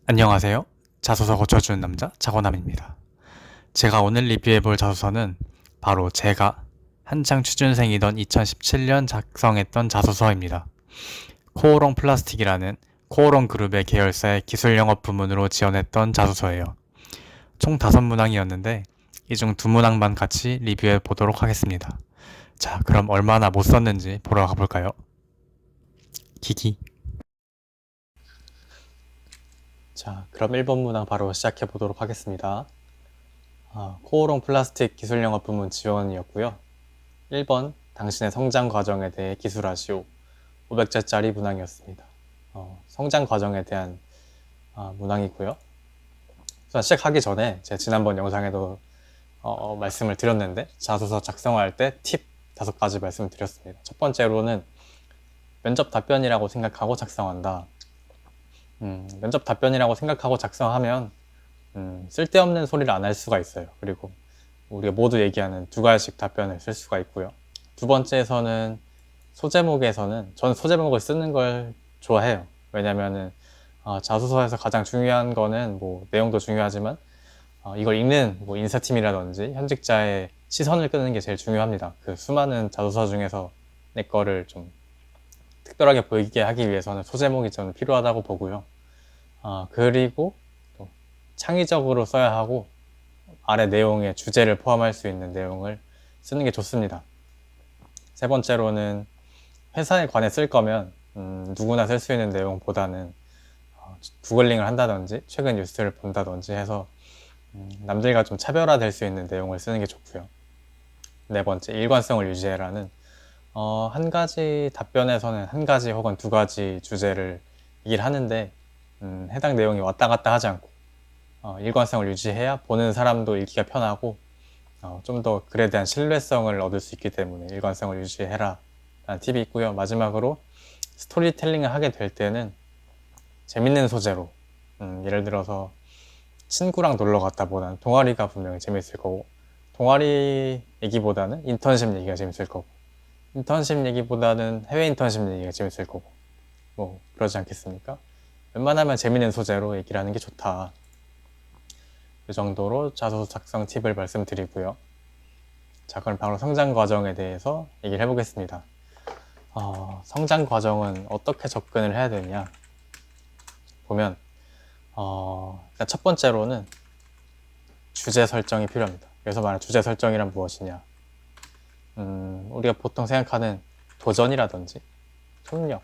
안녕하세요. 자소서 고쳐주는 남자 자고남입니다. 제가 오늘 리뷰해볼 자소서는 바로 제가 한창 취준생이던 2017년 작성했던 자소서입니다. 코오롱 플라스틱이라는 코오롱 그룹의 계열사의 기술 영업 부문으로 지원했던 자소서예요. 총 5문항이었는데 이 중 2문항만 같이 리뷰해 보도록 하겠습니다. 자, 그럼 얼마나 못 썼는지 보러 가볼까요? 기기. 자, 그럼 1번 문항 바로 시작해 보도록 하겠습니다. 코오롱 플라스틱 기술 영업 부문 지원이었고요. 1번 당신의 성장 과정에 대해 기술하시오. 500자짜리 문항이었습니다. 성장 과정에 대한 문항이고요. 우선 시작하기 전에 제가 지난번 영상에도 말씀을 드렸는데 자소서 작성할 때 팁 5가지 말씀을 드렸습니다. 첫 번째로는 면접 답변이라고 생각하고 작성한다. 면접 답변이라고 생각하고 작성하면 쓸데없는 소리를 안 할 수가 있어요. 그리고 우리가 모두 얘기하는 2가지씩 답변을 쓸 수가 있고요. 두 번째에서는 소제목에서는 저는 소제목을 쓰는 걸 좋아해요. 왜냐면은 자소서에서 가장 중요한 거는 뭐 내용도 중요하지만 이걸 읽는 뭐 인사팀이라든지 현직자의 시선을 끄는 게 제일 중요합니다. 그 수많은 자소서 중에서 내 거를 좀 특별하게 보이게 하기 위해서는 소제목이 저는 필요하다고 보고요. 그리고 또 창의적으로 써야 하고 아래 내용에 주제를 포함할 수 있는 내용을 쓰는 게 좋습니다. 세 번째로는 회사에 관해 쓸 거면 누구나 쓸 수 있는 내용보다는 구글링을 한다든지 최근 뉴스를 본다든지 해서 남들과 좀 차별화될 수 있는 내용을 쓰는 게 좋고요. 네 번째, 일관성을 유지해라는 한 가지 답변에서는 한 가지 혹은 2가지 주제를 얘기를 하는데 해당 내용이 왔다 갔다 하지 않고 일관성을 유지해야 보는 사람도 읽기가 편하고 좀 더 글에 대한 신뢰성을 얻을 수 있기 때문에 일관성을 유지해라 라는 팁이 있고요. 마지막으로 스토리텔링을 하게 될 때는 재밌는 소재로 예를 들어서 친구랑 놀러 갔다 보다는 동아리가 분명히 재밌을 거고 동아리 얘기보다는 인턴십 얘기가 재밌을 거고 인턴십 얘기보다는 해외 인턴십 얘기가 재밌을 거고 뭐 그러지 않겠습니까? 웬만하면 재밌는 소재로 얘기를 하는 게 좋다. 이 정도로 자소서 작성 팁을 말씀드리고요. 자, 그럼 바로 성장 과정에 대해서 얘기를 해보겠습니다. 성장 과정은 어떻게 접근을 해야 되냐 보면 일단 첫 번째로는 주제 설정이 필요합니다. 여기서 말하는 주제 설정이란 무엇이냐? 우리가 보통 생각하는 도전이라든지 협력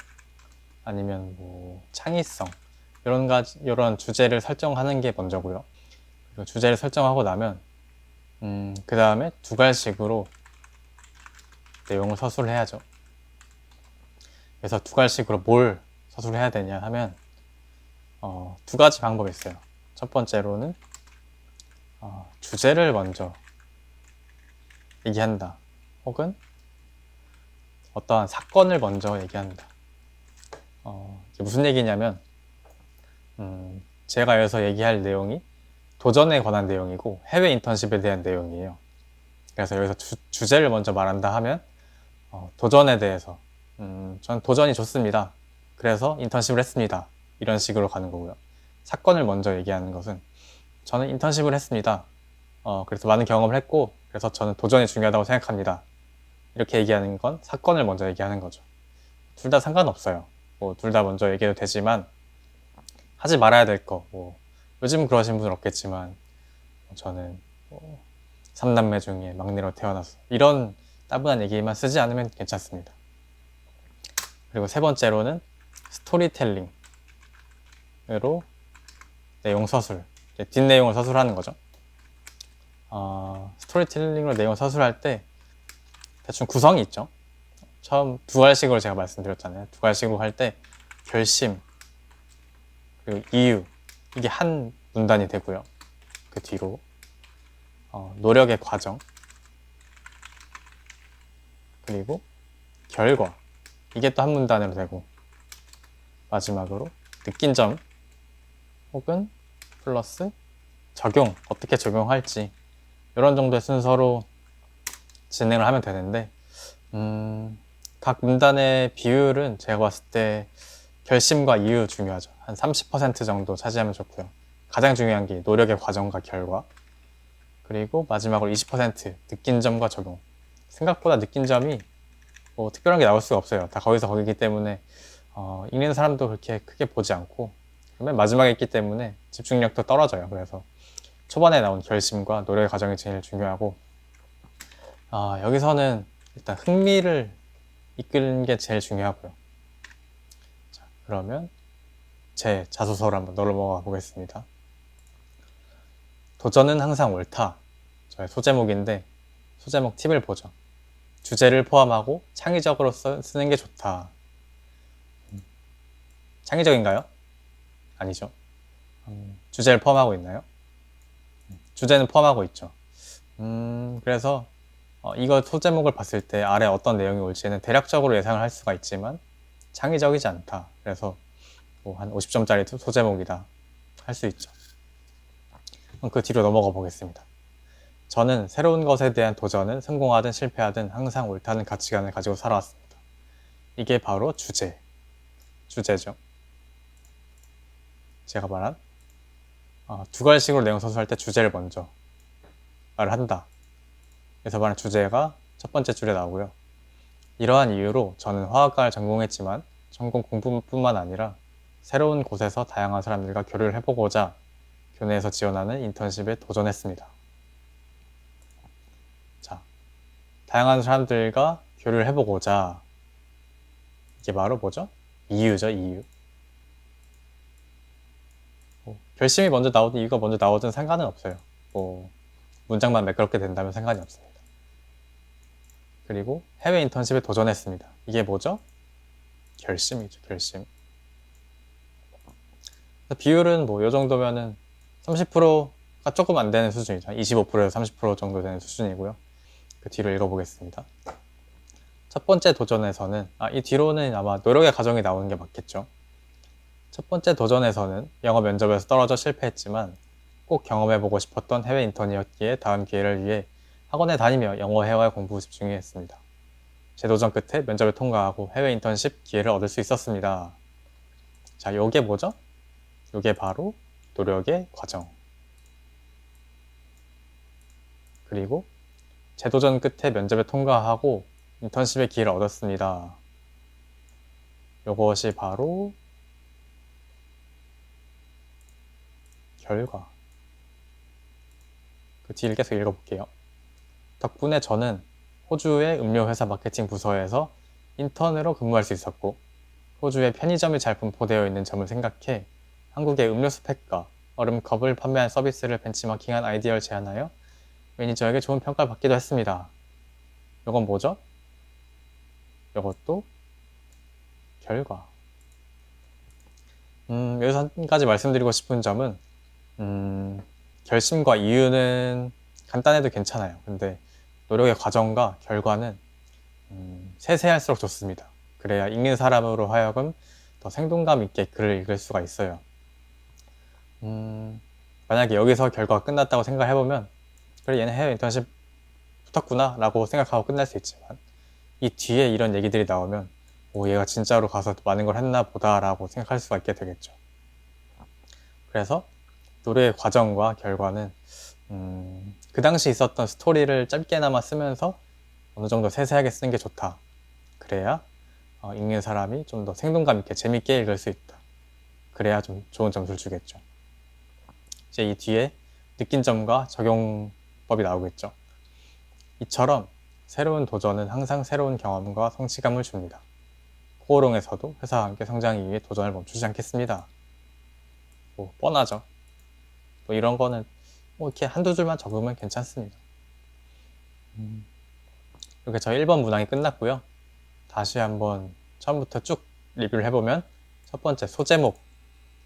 아니면 뭐 창의성 이런 주제를 설정하는 게 먼저고요. 그리고 주제를 설정하고 나면 그 다음에 2갈씩으로 내용을 서술을 해야죠. 그래서 2갈씩으로 뭘 서술해야 되냐 하면 2가지 방법이 있어요. 첫 번째로는 주제를 먼저 얘기한다. 혹은 어떠한 사건을 먼저 얘기한다. 이게 무슨 얘기냐면 제가 여기서 얘기할 내용이 도전에 관한 내용이고 해외 인턴십에 대한 내용이에요. 그래서 여기서 주제를 먼저 말한다 하면 도전에 대해서 전 도전이 좋습니다. 그래서 인턴십을 했습니다. 이런 식으로 가는 거고요. 사건을 먼저 얘기하는 것은 저는 인턴십을 했습니다. 그래서 많은 경험을 했고 그래서 저는 도전이 중요하다고 생각합니다. 이렇게 얘기하는 건 사건을 먼저 얘기하는 거죠. 둘 다 상관없어요. 뭐 둘 다 먼저 얘기해도 되지만 하지 말아야 될 거, 뭐 요즘 그러신 분은 없겠지만 저는 3남매 중에 막내로 태어나서 이런 따분한 얘기만 쓰지 않으면 괜찮습니다. 그리고 세 번째로는 스토리텔링으로 내용 서술, 뒷내용을 서술하는 거죠. 스토리텔링으로 내용 서술할 때 대충 구성이 있죠. 처음 2갈씩으로 제가 말씀드렸잖아요. 2갈씩으로 할 때 결심, 그리고 이유 이게 한 문단이 되고요. 그 뒤로 노력의 과정, 그리고 결과 이게 또 한 문단으로 되고 마지막으로 느낀 점 혹은 플러스 적용, 어떻게 적용할지 이런 정도의 순서로 진행을 하면 되는데 각 문단의 비율은 제가 봤을 때 결심과 이유 중요하죠. 한 30% 정도 차지하면 좋고요. 가장 중요한 게 노력의 과정과 결과. 그리고 마지막으로 20% 느낀 점과 적용. 생각보다 느낀 점이 뭐 특별한 게 나올 수가 없어요. 다 거기서 거기기 때문에 읽는 사람도 그렇게 크게 보지 않고 맨 마지막에 있기 때문에 집중력도 떨어져요. 그래서 초반에 나온 결심과 노력의 과정이 제일 중요하고 여기서는 일단 흥미를 이끄는 게 제일 중요하고요. 자, 그러면 제 자소서를 한번 넘어가 보겠습니다. 도전은 항상 옳다. 저의 소제목인데 소제목 팁을 보죠. 주제를 포함하고 창의적으로 쓰는 게 좋다. 창의적인가요? 아니죠. 주제를 포함하고 있나요? 주제는 포함하고 있죠. 그래서 이거 소제목을 봤을 때 아래 어떤 내용이 올지는 대략적으로 예상을 할 수가 있지만 창의적이지 않다. 그래서 뭐 한 50점짜리 소제목이다 할 수 있죠. 그럼 그 뒤로 넘어가 보겠습니다. 저는 새로운 것에 대한 도전은 성공하든 실패하든 항상 옳다는 가치관을 가지고 살아왔습니다. 이게 바로 주제죠. 제가 말한 두 가지식으로 내용 서술할 때 주제를 먼저 말을 한다. 그래서 말한 주제가 첫 번째 줄에 나오고요. 이러한 이유로 저는 화학과를 전공했지만 전공 공부뿐만 아니라 새로운 곳에서 다양한 사람들과 교류를 해보고자 교내에서 지원하는 인턴십에 도전했습니다. 자, 다양한 사람들과 교류를 해보고자 이게 바로 뭐죠? 이유죠, 이유. 결심이 먼저 나오든 이유가 먼저 나오든 상관은 없어요. 문장만 매끄럽게 된다면 상관이 없습니다. 그리고 해외 인턴십에 도전했습니다. 이게 뭐죠? 결심이죠, 결심. 비율은 이 정도면은 30%가 조금 안 되는 수준이죠. 25%에서 30% 정도 되는 수준이고요. 그 뒤로 읽어보겠습니다. 첫 번째 도전에서는, 이 뒤로는 아마 노력의 과정이 나오는 게 맞겠죠. 첫 번째 도전에서는 영어 면접에서 떨어져 실패했지만 꼭 경험해보고 싶었던 해외 인턴이었기에 다음 기회를 위해 학원에 다니며 영어 회화 공부 집중해 했습니다. 제 도전 끝에 면접을 통과하고 해외 인턴십 기회를 얻을 수 있었습니다. 자, 요게 뭐죠? 요게 바로 노력의 과정. 그리고 재도전 끝에 면접에 통과하고 인턴십의 기회를 얻었습니다. 요것이 바로 결과. 그 뒤를 계속 읽어볼게요. 덕분에 저는 호주의 음료회사 마케팅 부서에서 인턴으로 근무할 수 있었고 호주의 편의점이 잘 분포되어 있는 점을 생각해 한국의 음료수 팩과 얼음컵을 판매한 서비스를 벤치마킹한 아이디어를 제안하여 매니저에게 좋은 평가를 받기도 했습니다. 이건 뭐죠? 이것도 결과. 여기서 한 가지 말씀드리고 싶은 점은 결심과 이유는 간단해도 괜찮아요. 근데 노력의 과정과 결과는 세세할수록 좋습니다. 그래야 읽는 사람으로 하여금 더 생동감 있게 글을 읽을 수가 있어요. 만약에 여기서 결과가 끝났다고 생각해보면 그래 얘는 해외 인턴십 붙었구나 라고 생각하고 끝날 수 있지만 이 뒤에 이런 얘기들이 나오면 얘가 진짜로 가서 많은 걸 했나 보다 라고 생각할 수가 있게 되겠죠. 그래서 노래의 과정과 결과는 그 당시 있었던 스토리를 짧게나마 쓰면서 어느 정도 세세하게 쓰는 게 좋다. 그래야 읽는 사람이 좀 더 생동감 있게 재밌게 읽을 수 있다. 그래야 좀 좋은 점수를 주겠죠. 이제 이 뒤에 느낀 점과 적용법이 나오겠죠. 이처럼 새로운 도전은 항상 새로운 경험과 성취감을 줍니다. 코오롱에서도 회사와 함께 성장하기 위해 도전을 멈추지 않겠습니다. 뻔하죠. 이런 거는 이렇게 한두 줄만 적으면 괜찮습니다. 이렇게 저희 1번 문항이 끝났고요. 다시 한번 처음부터 쭉 리뷰를 해보면 첫 번째 소제목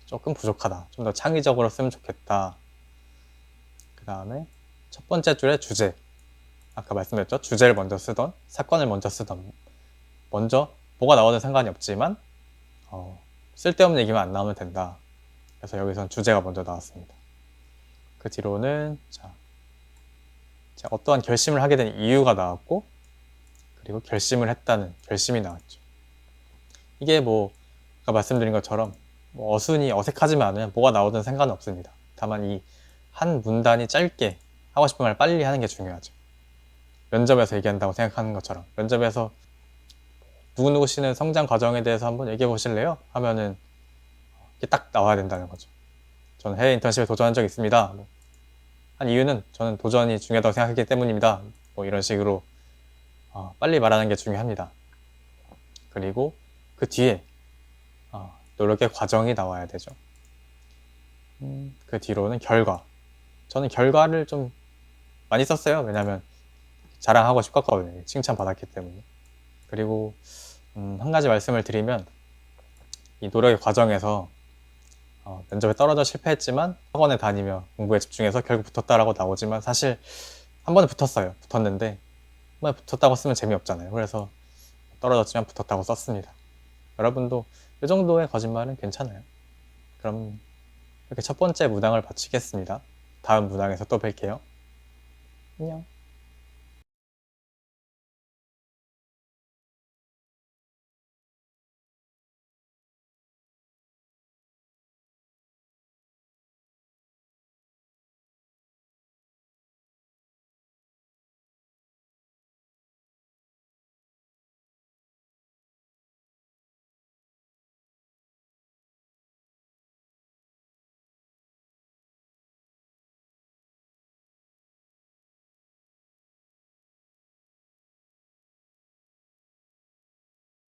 조금 부족하다. 좀 더 창의적으로 쓰면 좋겠다. 그 다음에 첫 번째 줄의 주제. 아까 말씀드렸죠? 주제를 먼저 쓰던, 사건을 먼저 쓰던. 먼저 뭐가 나오든 상관이 없지만 쓸데없는 얘기만 안 나오면 된다. 그래서 여기선 주제가 먼저 나왔습니다. 그 뒤로는 어떠한 결심을 하게 된 이유가 나왔고 그리고 결심을 했다는 결심이 나왔죠. 이게 아까 말씀드린 것처럼 뭐 어순이 어색하지만 않으면 뭐가 나오든 상관은 없습니다. 다만 이 한 문단이 짧게 하고 싶은 말을 빨리 하는 게 중요하죠. 면접에서 얘기한다고 생각하는 것처럼 면접에서 누구누구 씨는 성장 과정에 대해서 한번 얘기해 보실래요? 하면은 이게 딱 나와야 된다는 거죠. 저는 해외 인턴십에 도전한 적이 있습니다. 한 이유는 저는 도전이 중요하다고 생각하기 때문입니다. 뭐 이런 식으로 빨리 말하는 게 중요합니다. 그리고 그 뒤에 노력의 과정이 나와야 되죠. 그 뒤로는 결과. 저는 결과를 좀 많이 썼어요. 왜냐하면 자랑하고 싶었거든요. 칭찬받았기 때문에. 그리고 한 가지 말씀을 드리면 이 노력의 과정에서 면접에 떨어져 실패했지만 학원에 다니며 공부에 집중해서 결국 붙었다라고 나오지만 사실 한 번에 붙었어요. 붙었는데 한 번에 붙었다고 쓰면 재미없잖아요. 그래서 떨어졌지만 붙었다고 썼습니다. 여러분도 이 정도의 거짓말은 괜찮아요. 그럼 이렇게 첫 번째 문항을 마치겠습니다. 다음 문항에서 또 뵐게요. 안녕.